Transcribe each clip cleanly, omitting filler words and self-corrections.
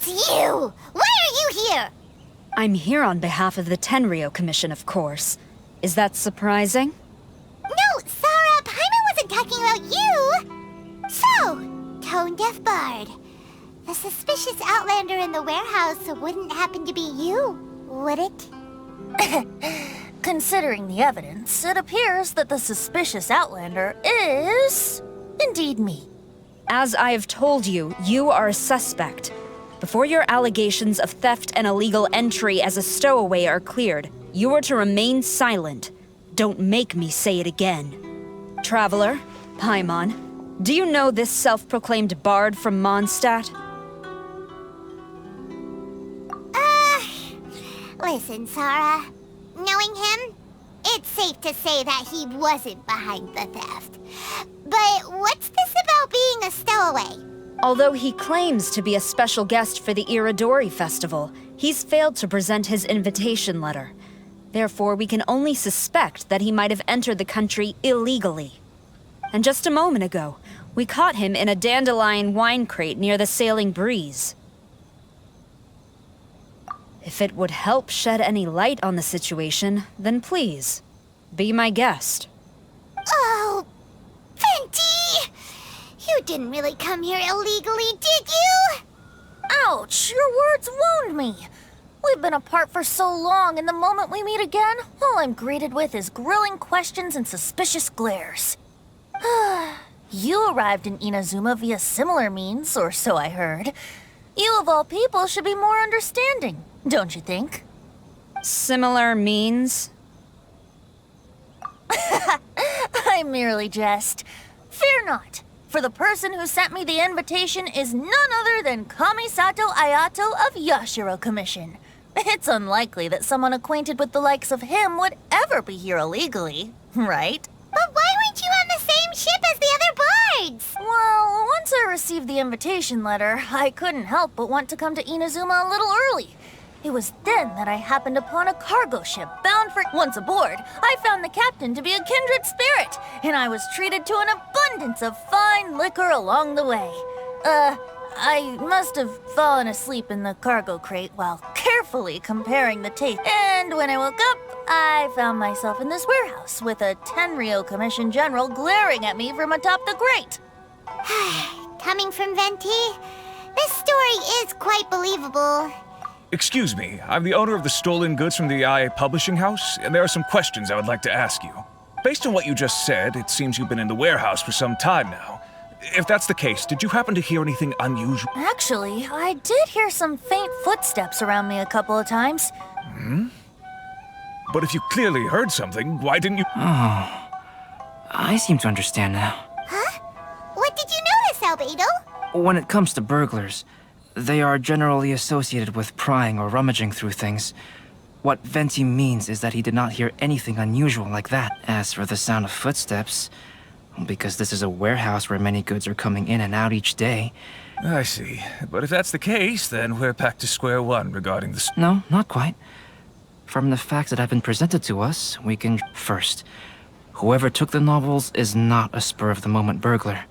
It's you! Why are you here? I'm here on behalf of the Tenryo Commission, of course. Is that surprising? No, Sarah, Paimon wasn't talking about you! So, Tone-Deaf Bard. The suspicious outlander in the warehouse wouldn't happen to be you, would it? Considering the evidence, it appears that the suspicious outlander is indeed me. As I have told you, you are a suspect. Before your allegations of theft and illegal entry as a stowaway are cleared, you are to remain silent. Don't make me say it again. Traveler, Paimon, do you know this self-proclaimed bard from Mondstadt? Listen, Sarah. Knowing him, it's safe to say that he wasn't behind the theft. But what's this about being a stowaway? Although he claims to be a special guest for the Iridori Festival, he's failed to present his invitation letter. Therefore, we can only suspect that he might have entered the country illegally. And just a moment ago, we caught him in a dandelion wine crate near the Sailing Breeze. If it would help shed any light on the situation, then please, be my guest. Oh, Venti! You didn't really come here illegally, did you? Ouch, your words wound me. We've been apart for so long, and the moment we meet again, all I'm greeted with is grilling questions and suspicious glares. You arrived in Inazuma via similar means, or so I heard. You of all people should be more understanding, don't you think? Similar means? I merely jest. Fear not, for the person who sent me the invitation is none other than Kamisato Ayato of Yashiro Commission. It's unlikely that someone acquainted with the likes of him would ever be here illegally, right? But why weren't you on the same ship as the other bards? Well, once I received the invitation letter, I couldn't help but want to come to Inazuma a little early. It was then that I happened upon a cargo ship bound for... Once aboard, I found the captain to be a kindred spirit, and I was treated to an abundance of fine liquor along the way. I must have fallen asleep in the cargo crate while carefully comparing the taste. And when I woke up, I found myself in this warehouse with a Tenryo Commission general glaring at me from atop the grate. Coming from Venti, this story is quite believable. Excuse me, I'm the owner of the stolen goods from the IA publishing house, and there are some questions I would like to ask you. Based on what you just said, it seems you've been in the warehouse for some time now. If that's the case, did you happen to hear anything unusual? Actually, I did hear some faint footsteps around me a couple of times. But if you clearly heard something, why didn't you— Oh, I seem to understand now. Huh? What did you notice, Albedo? When it comes to burglars, they are generally associated with prying or rummaging through things. What Venti means is that he did not hear anything unusual like that. As for the sound of footsteps, because this is a warehouse where many goods are coming in and out each day. I see. But if that's the case, then we're back to square one regarding the— No, not quite. From the facts that have been presented to us, we can— First, whoever took the novels is not a spur-of-the-moment burglar.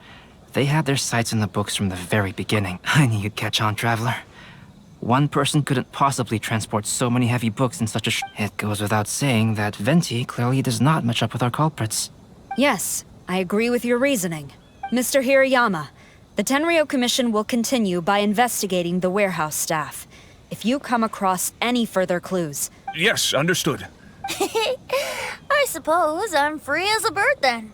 They had their sights in the books from the very beginning. I knew you'd catch on, Traveler. One person couldn't possibly transport so many heavy books in such a It goes without saying that Venti clearly does not match up with our culprits. Yes, I agree with your reasoning. Mr. Hirayama, the Tenryo Commission will continue by investigating the warehouse staff. If you come across any further clues... Yes, understood. I suppose I'm free as a bird then.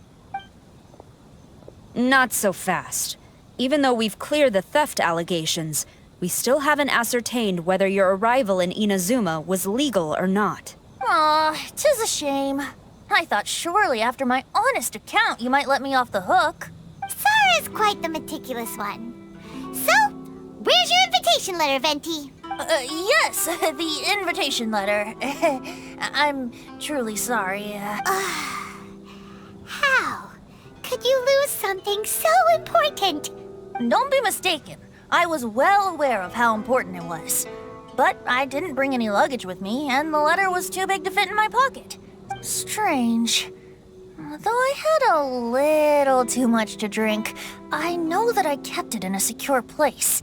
Not so fast. Even though we've cleared the theft allegations, we still haven't ascertained whether your arrival in Inazuma was legal or not. Aw, 'tis a shame. I thought surely after my honest account you might let me off the hook. Sarah's quite the meticulous one. So, where's your invitation letter, Venti? Yes, the invitation letter. I'm truly sorry. How could you lose something so important? Don't be mistaken. I was well aware of how important it was. But I didn't bring any luggage with me, and the letter was too big to fit in my pocket. Strange. Though I had a little too much to drink, I know that I kept it in a secure place.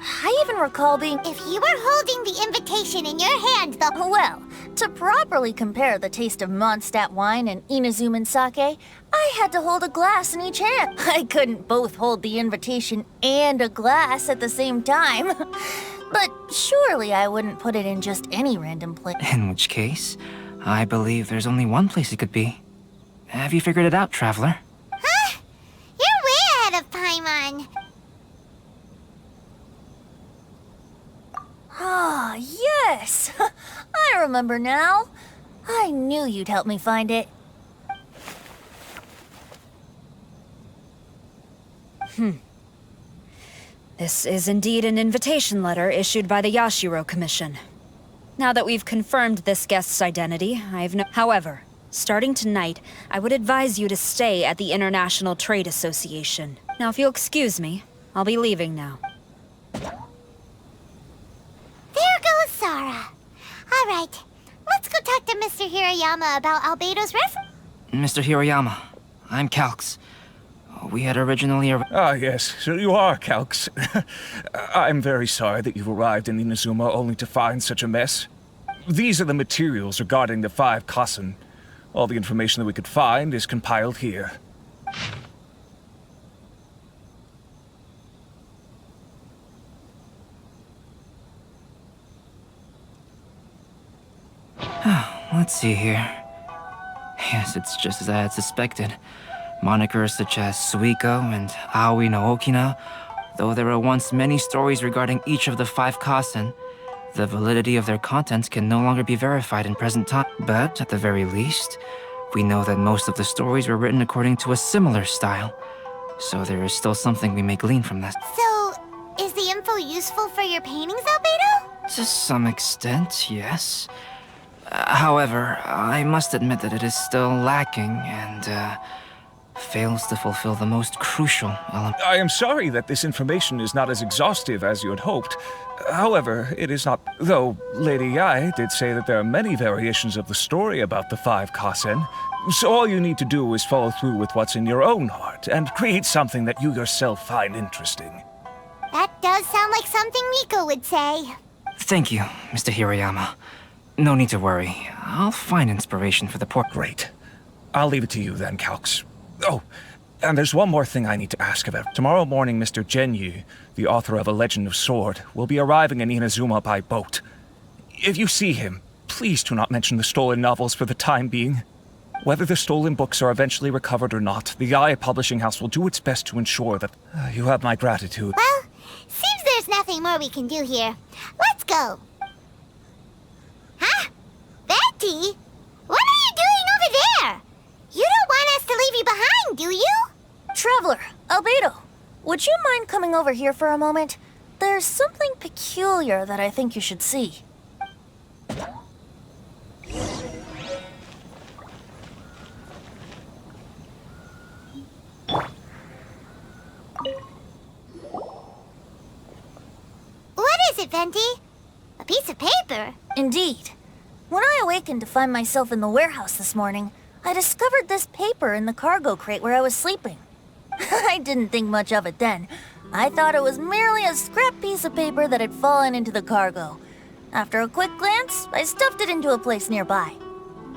I even recall being... If you were holding the invitation in your hand, the... Well, to properly compare the taste of Mondstadt wine and Inazuman sake, I had to hold a glass in each hand. I couldn't both hold the invitation and a glass at the same time. But surely I wouldn't put it in just any random place. In which case, I believe there's only one place it could be. Have you figured it out, Traveler? Huh? You're way ahead of Paimon. Ah, yes! I remember now. I knew you'd help me find it. This is indeed an invitation letter issued by the Yashiro Commission. Now that we've confirmed this guest's identity, I've no... However, starting tonight, I would advise you to stay at the International Trade Association. Now, if you'll excuse me, I'll be leaving now. There goes Sara. All right, let's go talk to Mr. Hirayama about Albedo's ref... Mr. Hiroyama, I'm Calx. We had originally... Ah, yes, so you are Calx. I'm very sorry that you've arrived in Inazuma only to find such a mess. These are the materials regarding the 5 Kassen. All the information that we could find is compiled here. Let's see here. Yes, it's just as I had suspected. Monikers such as Suiko and Aoi no Okina, though there were once many stories regarding each of the 5 Kassen, the validity of their contents can no longer be verified in present time. But, at the very least, we know that most of the stories were written according to a similar style. So there is still something we may glean from this. So, is the info useful for your paintings, Albedo? To some extent, yes. However, I must admit that it is still lacking and, fails to fulfill the most crucial element. I am sorry that this information is not as exhaustive as you had hoped. However, it is not... Though Lady Yae did say that there are many variations of the story about the 5 Kassen, so all you need to do is follow through with what's in your own heart and create something that you yourself find interesting. That does sound like something Miko would say. Thank you, Mr. Hirayama. No need to worry. I'll find inspiration for the Great. I'll leave it to you then, Calx. Oh, and there's one more thing I need to ask about. Tomorrow morning, Mr. Genyu, the author of A Legend of Sword, will be arriving in Inazuma by boat. If you see him, please do not mention the stolen novels for the time being. Whether the stolen books are eventually recovered or not, the Yae Publishing House will do its best to ensure that you have my gratitude. Well, seems there's nothing more we can do here. Let's go. Huh? Venti? What are you doing over there? You don't want us to leave you behind, do you? Traveler, Albedo, would you mind coming over here for a moment? There's something peculiar that I think you should see. What is it, Venti? A piece of paper? Indeed. When I awakened to find myself in the warehouse this morning, I discovered this paper in the cargo crate where I was sleeping. I didn't think much of it then. I thought it was merely a scrap piece of paper that had fallen into the cargo. After a quick glance, I stuffed it into a place nearby.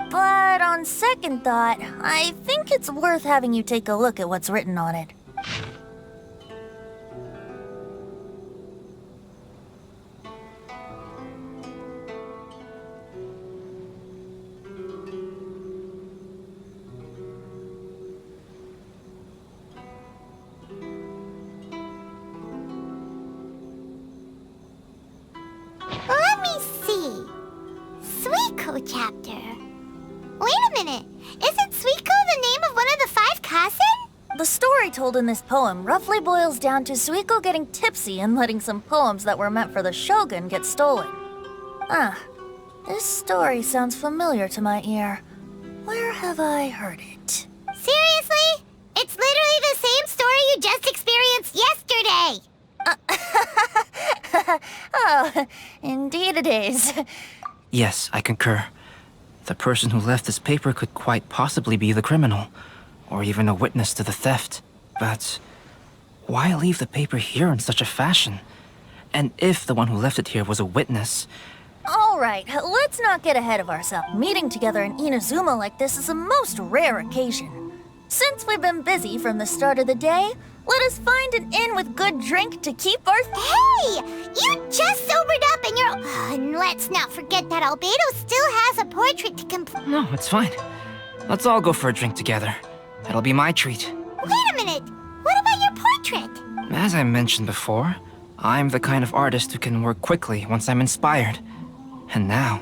But on second thought, I think it's worth having you take a look at what's written on it. Let me see. Suiko chapter. Wait a minute. Isn't Suiko the name of one of the 5 Kassen? The story told in this poem roughly boils down to Suiko getting tipsy and letting some poems that were meant for the shogun get stolen. Ah, this story sounds familiar to my ear. Where have I heard it? Seriously? It's literally the same story you just experienced yesterday. Oh, indeed it is. Yes, I concur. The person who left this paper could quite possibly be the criminal, or even a witness to the theft. But why leave the paper here in such a fashion? And if the one who left it here was a witness... All right, let's not get ahead of ourselves. Meeting together in Inazuma like this is a most rare occasion. Since we've been busy from the start of the day, let us find an inn with good drink to keep our... Hey! You just sobered up and you're... and let's not forget that Albedo still has a portrait to complete. No, it's fine. Let's all go for a drink together. It'll be my treat. Wait a minute! What about your portrait? As I mentioned before, I'm the kind of artist who can work quickly once I'm inspired. And now,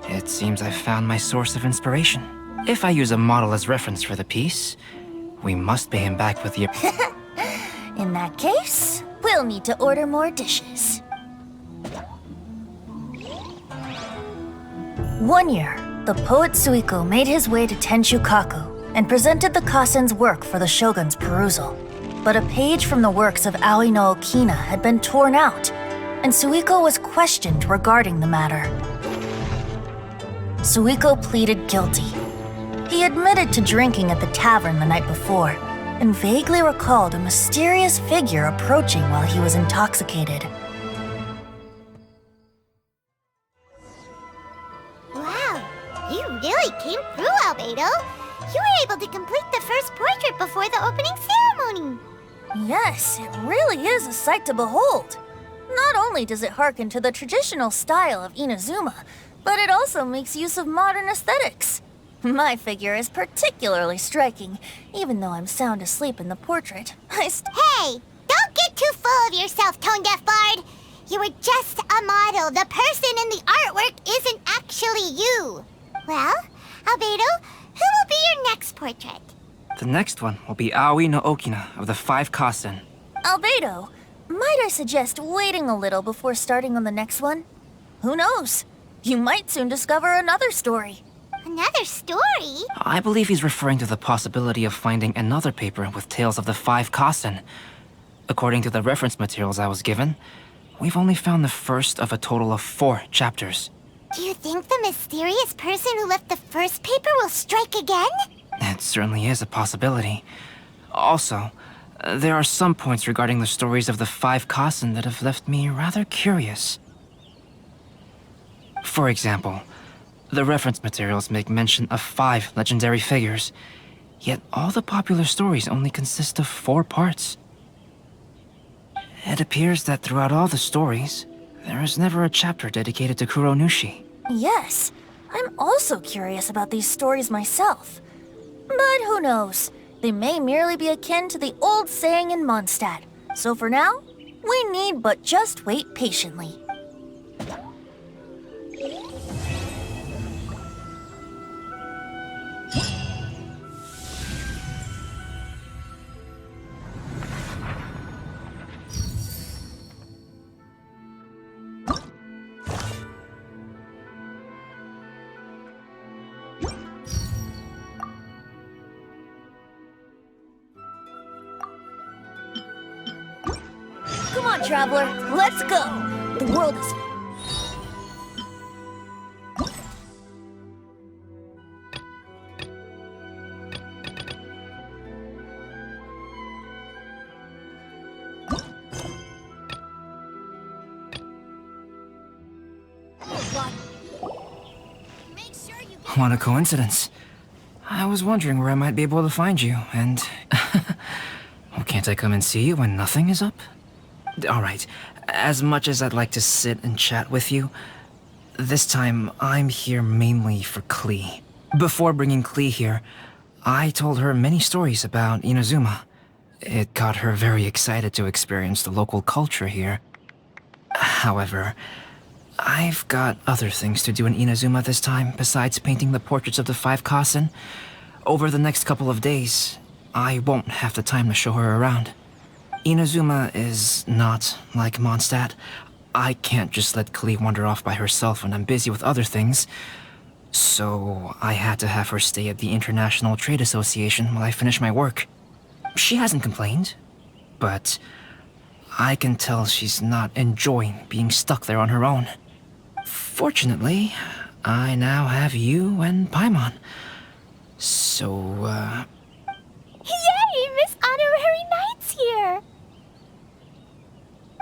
it seems I've found my source of inspiration. If I use a model as reference for the piece, we must pay him back with the... In that case, we'll need to order more dishes. One year, the poet Suiko made his way to Tenshukaku and presented the Kasen's work for the shogun's perusal. But a page from the works of Aoi no Okina had been torn out, and Suiko was questioned regarding the matter. Suiko pleaded guilty. He admitted to drinking at the tavern the night before, and vaguely recalled a mysterious figure approaching while he was intoxicated. Wow, you really came through, Albedo. You were able to complete the first portrait before the opening ceremony. Yes, it really is a sight to behold. Not only does it harken to the traditional style of Inazuma, but it also makes use of modern aesthetics. My figure is particularly striking, even though I'm sound asleep in the portrait. Hey, don't get too full of yourself, Tone Deaf Bard. You were just a model. The person in the artwork isn't actually you. Well, Albedo, who will be your next portrait? The next one will be Aoi no Okina of the 5 Kasen. Albedo, might I suggest waiting a little before starting on the next one? Who knows? You might soon discover another story. Another story? I believe he's referring to the possibility of finding another paper with tales of the 5 Kasen. According to the reference materials I was given, we've only found the first of a total of 4 chapters. Do you think the mysterious person who left the first paper will strike again? It certainly is a possibility. Also, there are some points regarding the stories of the 5 Kasen that have left me rather curious. For example, the reference materials make mention of 5 legendary figures, yet all the popular stories only consist of 4 parts. It appears that throughout all the stories, there is never a chapter dedicated to Kuronushi. Yes, I'm also curious about these stories myself. But who knows? They may merely be akin to the old saying in Mondstadt. So for now, we need but just wait patiently. Come on, traveler, let's go! The world is... What a coincidence. I was wondering where I might be able to find you, and... well, can't I come and see you when nothing is up? Alright, as much as I'd like to sit and chat with you, this time I'm here mainly for Klee. Before bringing Klee here, I told her many stories about Inazuma. It got her very excited to experience the local culture here. However, I've got other things to do in Inazuma this time besides painting the portraits of the 5 Kasen. Over the next couple of days, I won't have the time to show her around. Inazuma is not like Mondstadt. I can't just let Klee wander off by herself when I'm busy with other things. So I had to have her stay at the International Trade Association while I finish my work. She hasn't complained, but I can tell she's not enjoying being stuck there on her own. Fortunately, I now have you and Paimon. So, Yay! Miss Honorary Knight's here!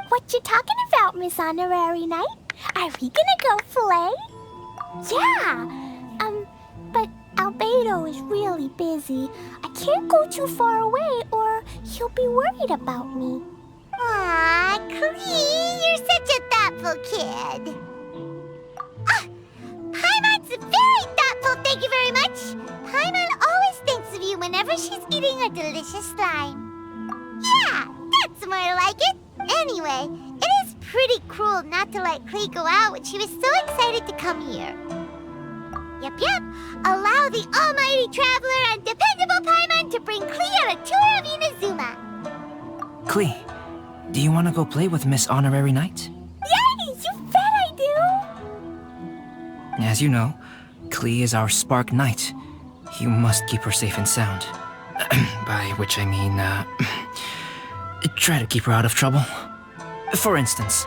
What you talking about, about, Miss Honorary Knight? Are we gonna go play? Yeah. But Albedo is really busy. I can't go too far away or he'll be worried about me. Aw, Clee, you're such a thoughtful kid. Ah, Paimon's very thoughtful, thank you very much. Paimon always thinks of you whenever she's eating a delicious slime. Yeah, that's more like it. Anyway, it is pretty cruel not to let Clee go out when she was so excited to come here. Yep. Allow the almighty traveler and dependable Paimon to bring Clee on a tour of Inazuma. Klee, do you want to go play with Miss Honorary Knight? Yay! You bet I do! As you know, Klee is our Spark Knight. You must keep her safe and sound. By which I mean, try to keep her out of trouble. For instance,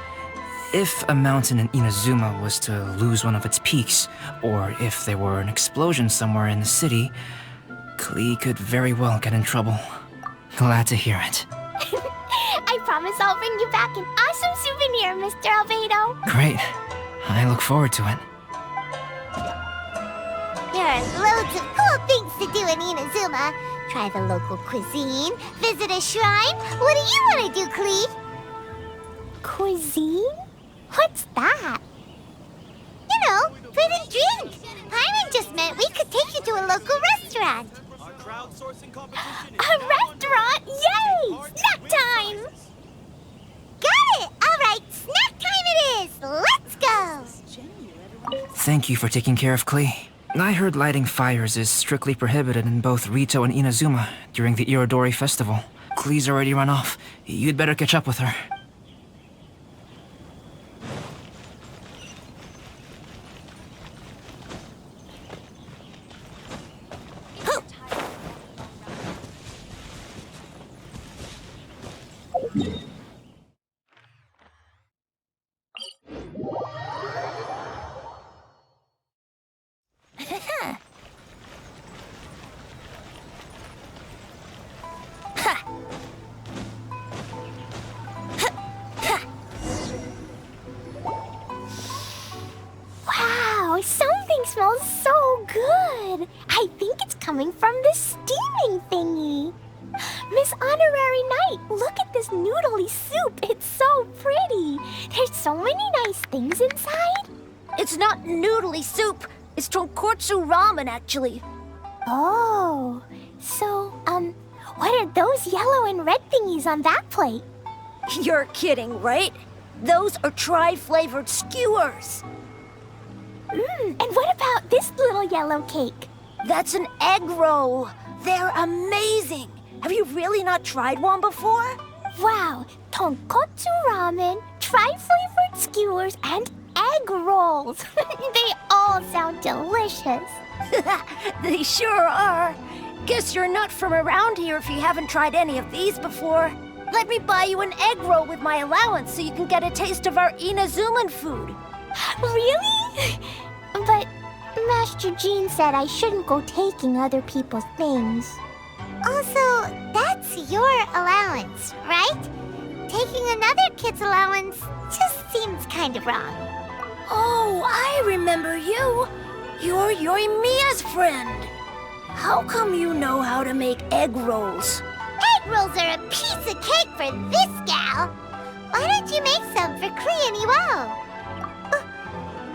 if a mountain in Inazuma was to lose one of its peaks, or if there were an explosion somewhere in the city, Klee could very well get in trouble. Glad to hear it. I promise I'll bring you back an awesome souvenir, Mr. Albedo. Great. I look forward to it. There are loads of cool things to do in Inazuma. Try the local cuisine, visit a shrine. What do you want to do, Klee? Cuisine? What's that? You know, food and drink. Paimon just meant we could take you to a local restaurant. A restaurant? Yay! Snack time! Got it! All right, snack time it is. Let's go. Thank you for taking care of Klee. I heard lighting fires is strictly prohibited in both Rito and Inazuma during the Irodori festival. Klee's already run off. You'd better catch up with her. Wow, something smells so good. I think it's coming from this steaming thingy. Miss Honorary Knight, look at this noodly soup. It's so pretty. There's so many nice things inside. It's not noodly soup. It's tonkotsu ramen, actually. Oh, so, what are those yellow and red thingies on that plate? You're kidding, right? Those are tri-flavored skewers. And what about this little yellow cake? That's an egg roll. They're amazing. Have you really not tried one before? Wow, tonkotsu ramen, tri-flavored skewers, and egg rolls. They all sound delicious. They sure are. Guess you're not from around here if you haven't tried any of these before. Let me buy you an egg roll with my allowance so you can get a taste of our Inazuman food. Really? But Master Jean said I shouldn't go taking other people's things. Also, that's your allowance, right? Taking another kid's allowance just seems kind of wrong. Oh, I remember you. You're Yoimiya's friend. How come you know how to make egg rolls? Egg rolls are a piece of cake for this gal. Why don't you make some for Klee and Iwao?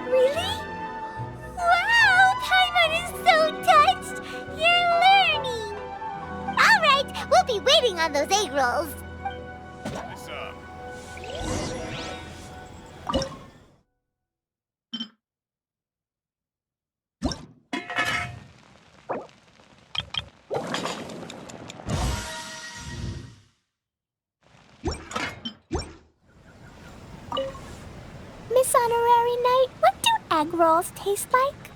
Really? Wow, Paimon is so touched. You're learning. All right, we'll be waiting on those egg rolls. Miss Honorary Knight, what do egg rolls taste like?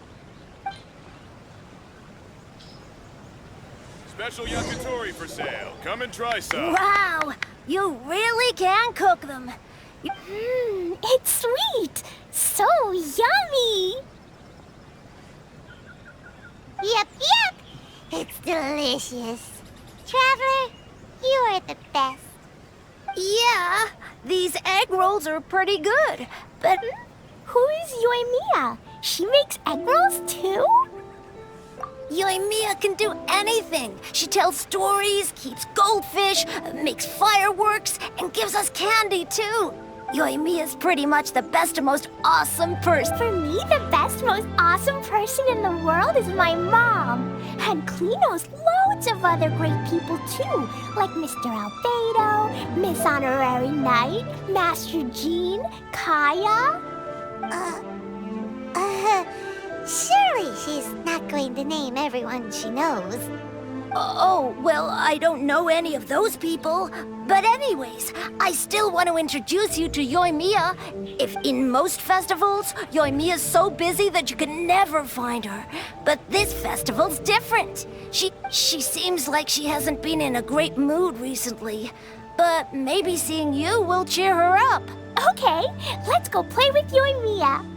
Special yakitori for sale. Come and try some. Wow, you really can cook them. It's sweet. So yummy. Yep. It's delicious. Traveler, you are the best. Yeah, These egg rolls are pretty good, but Who is Yoimiya? She makes egg rolls too? Yoimiya can do anything. She tells stories, keeps goldfish, makes fireworks, and gives us candy too. Yoimiya's pretty much the best and most awesome person. For me, the best, most awesome person in the world is my mom. And Klee knows loads of other great people too, like Mr. Albedo, Miss Honorary Knight, Master Jean, Kaya. Surely she's not going to name everyone she knows. Oh, well, I don't know any of those people. But anyways, I still want to introduce you to Yoimiya. If in most festivals, Yoimiya's so busy that you can never find her. But this festival's different. She seems like she hasn't been in a great mood recently. But maybe seeing you will cheer her up. Okay, let's go play with Yoimiya.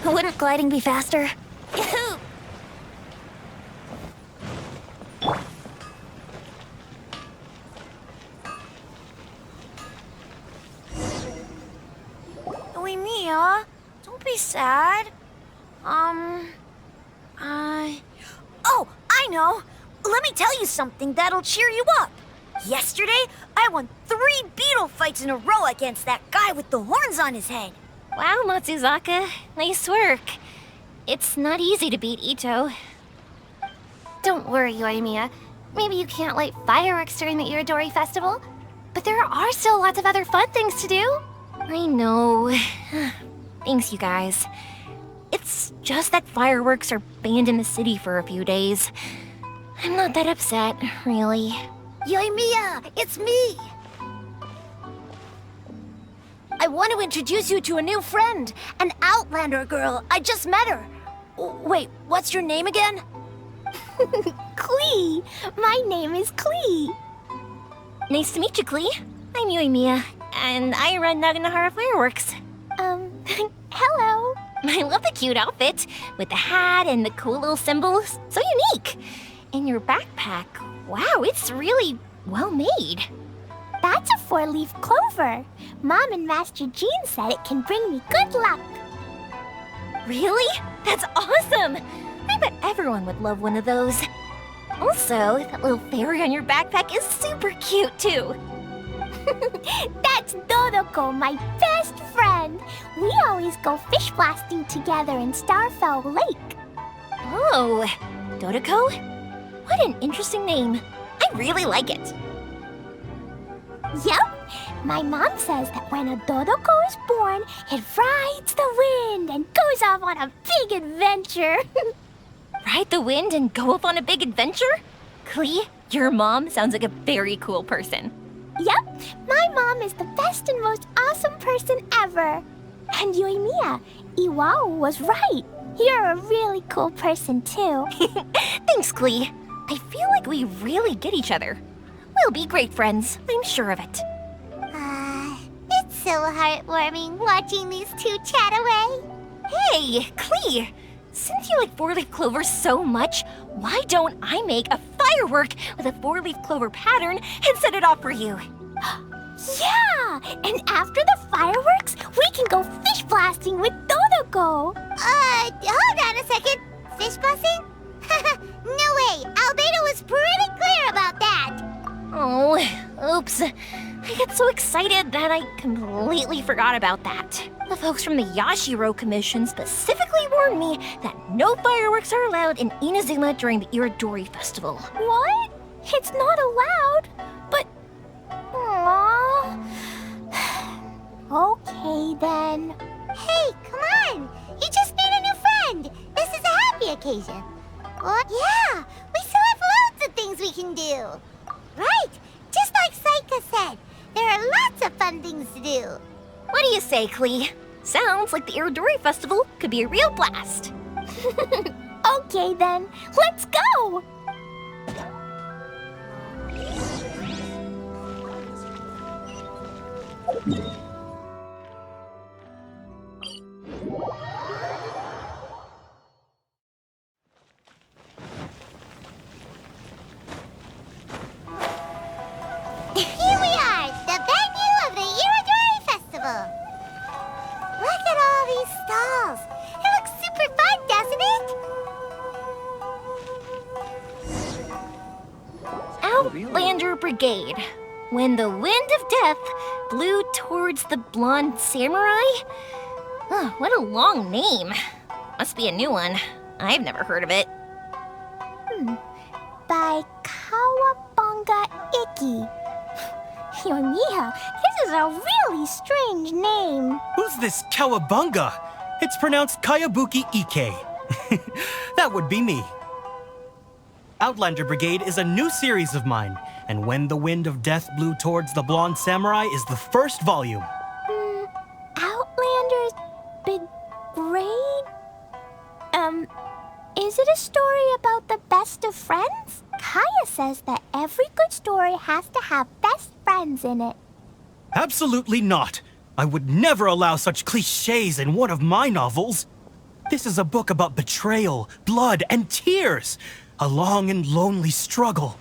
Wouldn't gliding be faster? Yoimiya, don't be sad. Oh, I know. Let me tell you something that'll cheer you up. Yesterday, I won 3 beetle fights in a row against that guy with the horns on his head. Wow, Matsuzaka. Nice work. It's not easy to beat Ito. Don't worry, Yoimiya. Maybe you can't light fireworks during the Iridori Festival, but there are still lots of other fun things to do. I know. Thanks, you guys. It's just that fireworks are banned in the city for a few days. I'm not that upset, really. Yoimiya, it's me! I want to introduce you to a new friend, an Outlander girl. I just met her. Wait, what's your name again? Klee! My name is Klee. Nice to meet you, Klee. I'm Yoimiya, and I run Naganahara Fireworks. Hello. I love the cute outfit, with the hat and the cool little symbols. So unique. And your backpack, wow, it's really well made. That's a 4-leaf clover. Mom and Master Jean said it can bring me good luck. Really? That's awesome! I bet everyone would love one of those. Also, that little fairy on your backpack is super cute, too. That's Dodoko, my best friend. We always go fish blasting together in Starfell Lake. Oh, Dodoko? What an interesting name. I really like it. Yep. My mom says that when a Dodoko is born, it rides the wind and goes off on a big adventure. Ride the wind and go off on a big adventure? Klee, your mom sounds like a very cool person. Yep. My mom is the best and most awesome person ever. And Yoimiya, Iwao was right. You're a really cool person, too. Thanks, Klee. I feel like we really get each other. We'll be great friends, I'm sure of it. It's so heartwarming watching these two chat away. Hey, Klee! Since you like 4-leaf clover so much, why don't I make a firework with a 4-leaf clover pattern and set it off for you? Yeah! And after the fireworks, we can go fish blasting with Dodoko. Hold on a second. Fish blasting? No way! Albedo was pretty clear about that. Oh, oops. I got so excited that I completely forgot about that. The folks from the Yashiro Commission specifically warned me that no fireworks are allowed in Inazuma during the Iridori Festival. What? It's not allowed? But... Aww. Okay, then. Hey, come on! You just made a new friend! This is a happy occasion. What? Yeah! We still have loads of things we can do! Right! Just like Saika said, there are lots of fun things to do. What do you say, Klee? Sounds like the Iridori Festival could be a real blast. Okay, then. Let's go! Outlander Brigade. When the wind of death blew towards the blonde samurai? Oh, what a long name. Must be a new one. I've never heard of it. By Kawabunga Iki. Yoimiya, this is a really strange name. Who's this Kawabunga? It's pronounced Kayabuki Ike. That would be me. Outlander Brigade is a new series of mine, and When the Wind of Death Blew Towards the Blonde Samurai is the first volume. Outlander's Brigade? Is it a story about the best of friends? Kaya says that every good story has to have best friends in it. Absolutely not. I would never allow such cliches in one of my novels. This is a book about betrayal, blood, and tears. A long and lonely struggle.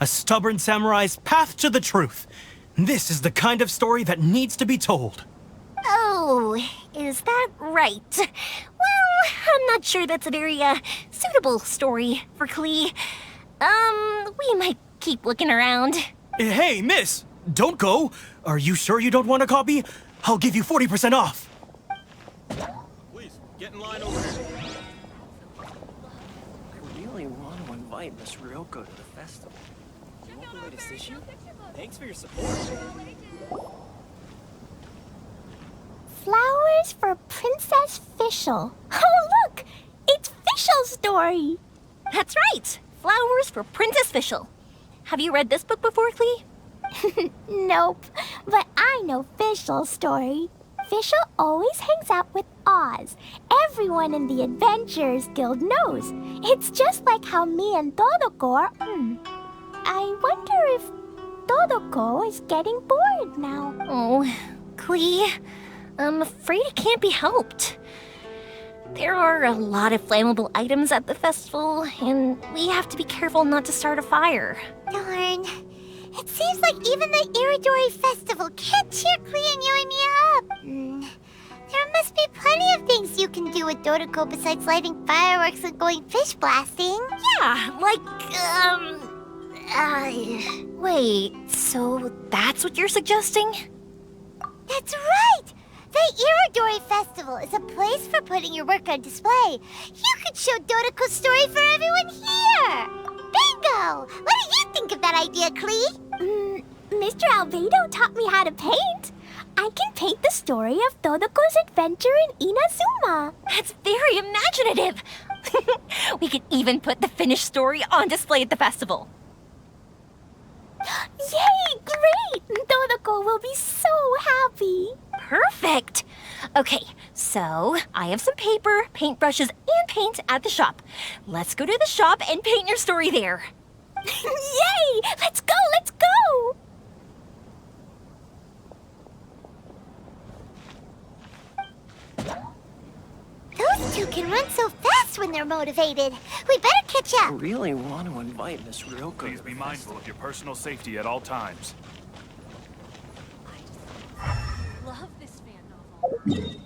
A stubborn samurai's path to the truth. This is the kind of story that needs to be told. Oh, is that right? Well, I'm not sure that's a very, suitable story for Klee. We might keep looking around. Hey, miss! Don't go! Are you sure you don't want a copy? I'll give you 40% off. Please, get in line over here. I really want to invite Miss Ryoko to the festival. You want the latest issue? Thanks for your support. Flowers for Princess Fischl. Oh, look! It's Fischl's story! That's right! Flowers for Princess Fischl. Have you read this book before, Klee? Nope, but I know Fischl's story. Fischl always hangs out with Oz. Everyone in the Adventurers Guild knows. It's just like how me and Todoko are... I wonder if Todoko is getting bored now. Oh, Klee, I'm afraid it can't be helped. There are a lot of flammable items at the festival, and we have to be careful not to start a fire. Darn. It seems like even the Iridori Festival can't cheer Klee and Yoimiya up. There must be plenty of things you can do with Dodoko besides lighting fireworks and going fish blasting. Yeah, like, wait, so that's what you're suggesting? That's right! The Iridori Festival is a place for putting your work on display. You could show Dodoko's story for everyone here! Bingo! What do you think of that idea, Klee? Mr. Albedo taught me how to paint. I can paint the story of Dodoko's adventure in Inazuma. That's very imaginative! We could even put the finished story on display at the festival. Yay! Great! Dodoko will be so happy. Perfect! Okay, so I have some paper, paintbrushes, and paint at the shop. Let's go to the shop and paint your story there. Yay! Let's go! Let's go! Those two can run so fast when they're motivated. We better catch I up. really want to invite Miss Ryoko. Please be mindful of your personal safety at all times. Love this fan novel.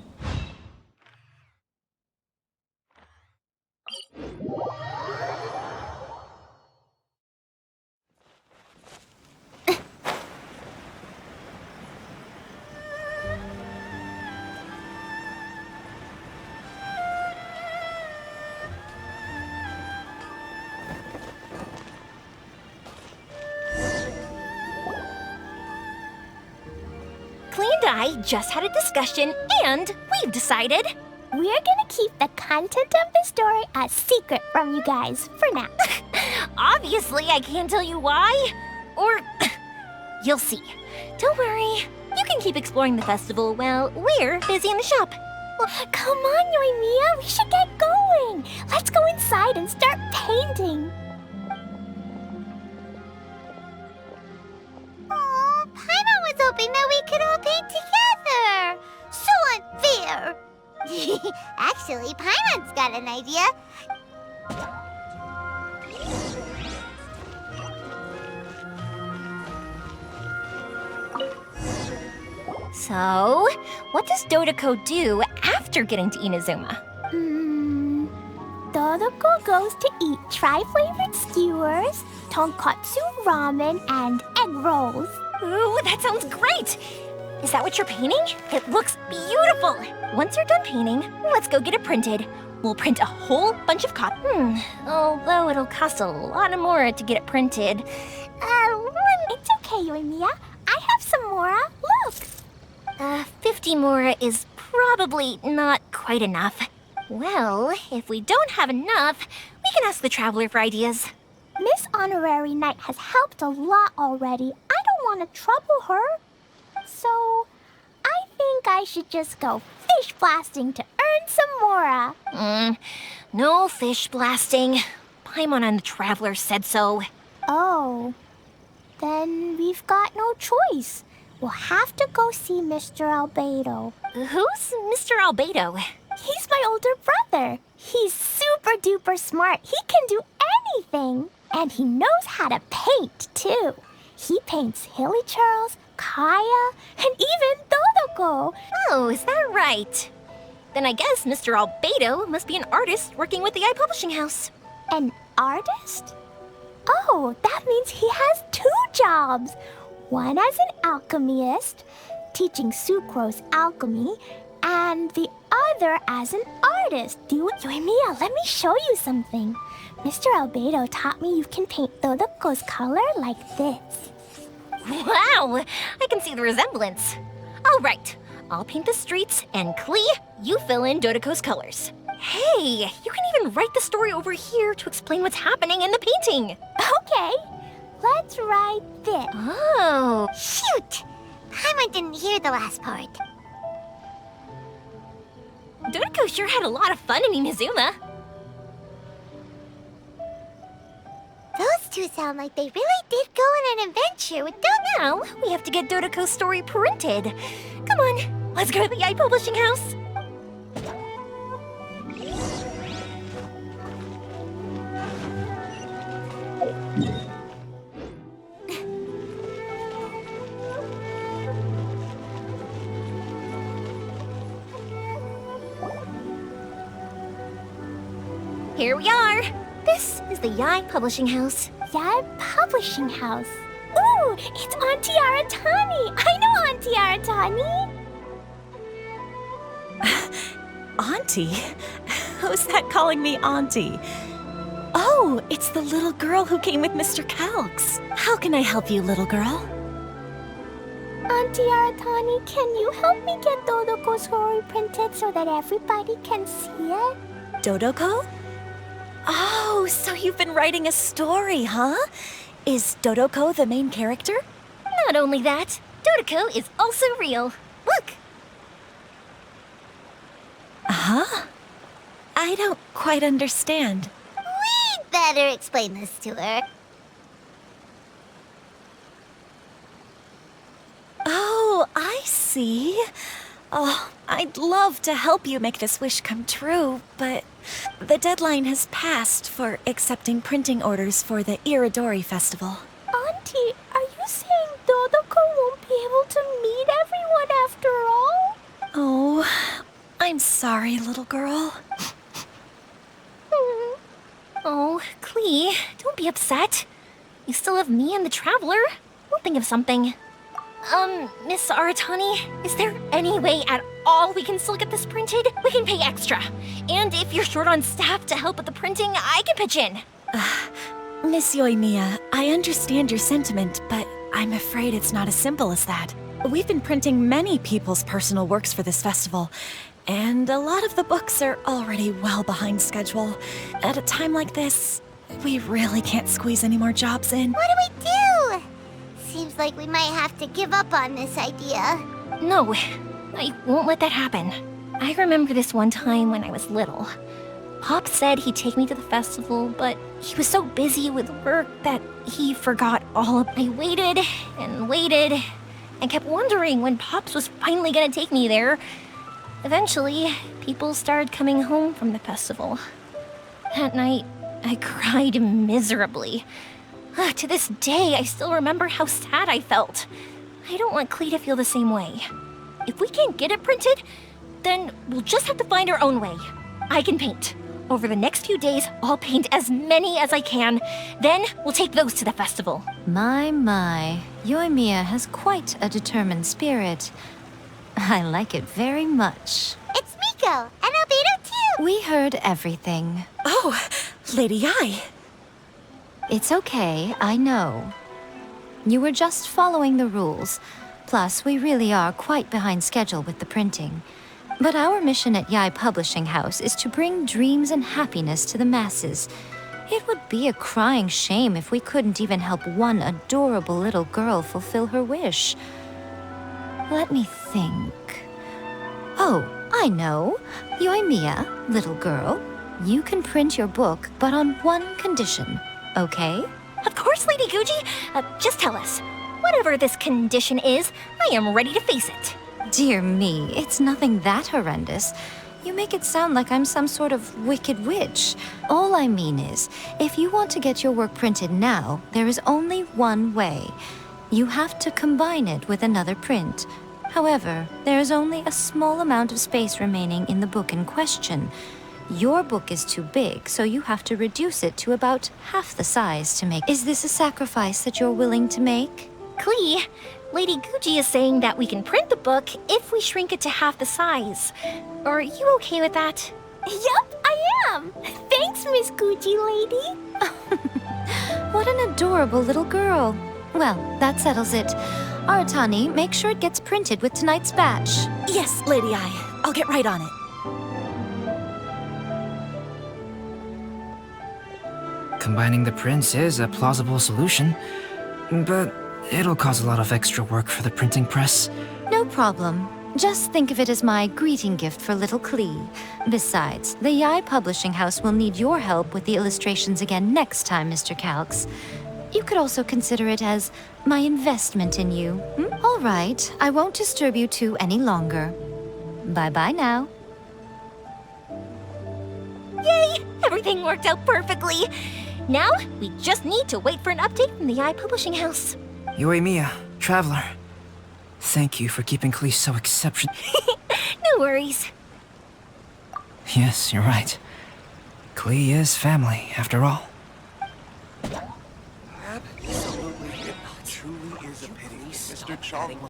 Klee and I just had a discussion, and we've decided. We're gonna keep the content of the story a secret from you guys for now. Obviously, I can't tell you why. Or, you'll see. Don't worry. You can keep exploring the festival while we're busy in the shop. Come on, Yoimiya, we should get going. Let's go inside and start painting. Oh, Paimon was hoping that we could all paint together. So unfair. Actually, Paimon's got an idea. So, what does Dodoko do after getting to Inazuma? Dodoko goes to eat tri-flavored skewers, tonkatsu ramen and egg rolls. Ooh, that sounds great! Is that what you're painting? It looks beautiful! Once you're done painting, let's go get it printed. We'll print a whole bunch of copies. Although it'll cost a lot more to get it printed. It's okay, Yoimiya. I have some more. Look. 50 more is probably not quite enough. Well, if we don't have enough, we can ask the Traveler for ideas. Miss Honorary Knight has helped a lot already. I don't want to trouble her. So, I think I should just go fish blasting to earn some more. No fish blasting. Paimon and the Traveler said so. Oh. Then we've got no choice. We'll have to go see Mr. Albedo. Who's Mr. Albedo? He's my older brother. He's super duper smart. He can do anything. And he knows how to paint, too. He paints Hilly Churls, Kaya, and even Dodoko. Oh, is that right? Then I guess Mr. Albedo must be an artist working with the iPublishing House. An artist? Oh, that means he has 2 jobs. One as an alchemist, teaching Sucrose alchemy, and the other as an artist. Yoimiya, let me show you something. Mr. Albedo taught me you can paint Dodoko's color like this. Wow, I can see the resemblance. All right, I'll paint the streets, and Klee, you fill in Dodoko's colors. Hey, you can even write the story over here to explain what's happening in the painting. Okay, let's write this. Oh. Shoot! Paimon didn't hear the last part. Dodoko sure had a lot of fun in Inazuma. Those two sound like they really did go on an adventure with Now, we have to get Dodoko's story printed. Come on, let's go to the iPublishing House. Here we are. This is the Yai Publishing House. Yai Publishing House. Ooh, it's Auntie Aratani. I know Auntie Aratani. Auntie? Who's that calling me Auntie? Oh, it's the little girl who came with Mr. Calx. How can I help you, little girl? Auntie Aratani, can you help me get Dodoko's story printed so that everybody can see it? Dodoko? Oh, so you've been writing a story, huh? Is Dodoko the main character? Not only that, Dodoko is also real. Look! Huh? I don't quite understand. We'd better explain this to her. Oh, I see. Oh, I'd love to help you make this wish come true, but the deadline has passed for accepting printing orders for the Iridori Festival. Auntie, are you saying Dodoko won't be able to meet everyone after all? Oh, I'm sorry, little girl. Oh, Klee, don't be upset. You still have me and the Traveler. We'll think of something. Miss Aratani, is there any way at all we can still get this printed? We can pay extra. And if you're short on staff to help with the printing, I can pitch in. Miss Yoimiya, I understand your sentiment, but I'm afraid it's not as simple as that. We've been printing many people's personal works for this festival, and a lot of the books are already well behind schedule. At a time like this, we really can't squeeze any more jobs in. What do we do? Seems like we might have to give up on this idea. No, I won't let that happen. I remember this one time when I was little. Pop said he'd take me to the festival, but he was so busy with work that he forgot all of I waited and kept wondering when Pops was finally gonna take me there. Eventually, people started coming home from the festival. That night, I cried miserably. To this day, I still remember how sad I felt. I don't want Klee to feel the same way. If we can't get it printed, then we'll just have to find our own way. I can paint. Over the next few days, I'll paint as many as I can. Then we'll take those to the festival. My. Yoimiya has quite a determined spirit. I like it very much. It's Miko and Albedo too. We heard everything. Oh, Lady Ai. It's okay, I know. You were just following the rules. Plus, we really are quite behind schedule with the printing. But our mission at Yae Publishing House is to bring dreams and happiness to the masses. It would be a crying shame if we couldn't even help one adorable little girl fulfill her wish. Let me think. Oh, I know. Yoimiya, little girl, you can print your book, but on one condition, okay? Of course, Lady Guji. Just tell us. Whatever this condition is, I am ready to face it. Dear me, it's nothing that horrendous. You make it sound like I'm some sort of wicked witch. All I mean is, if you want to get your work printed now, there is only one way. You have to combine it with another print. However, there is only a small amount of space remaining in the book in question. Your book is too big, so you have to reduce it to about half the size to make. Is this a sacrifice that you're willing to make? Klee, Lady Guji is saying that we can print the book if we shrink it to half the size. Are you okay with that? Yup, I am. Thanks, Miss Gucci Lady. What an adorable little girl. Well, that settles it. Aratani, make sure it gets printed with tonight's batch. Yes, Lady Ai. I'll get right on it. Combining the prints is a plausible solution, but it'll cause a lot of extra work for the printing press. No problem. Just think of it as my greeting gift for little Klee. Besides, the Yae Publishing House will need your help with the illustrations again next time, Mr. Calx. You could also consider it as my investment in you. All right, I won't disturb you two any longer. Bye-bye now. Yay! Everything worked out perfectly. Now, we just need to wait for an update from the Yae Publishing House. Yoimiya, Traveler. Thank you for keeping Klee so exceptional. No worries. Yes, you're right. Klee is family, after all. Absolutely. It truly is a pity. Mr. Chong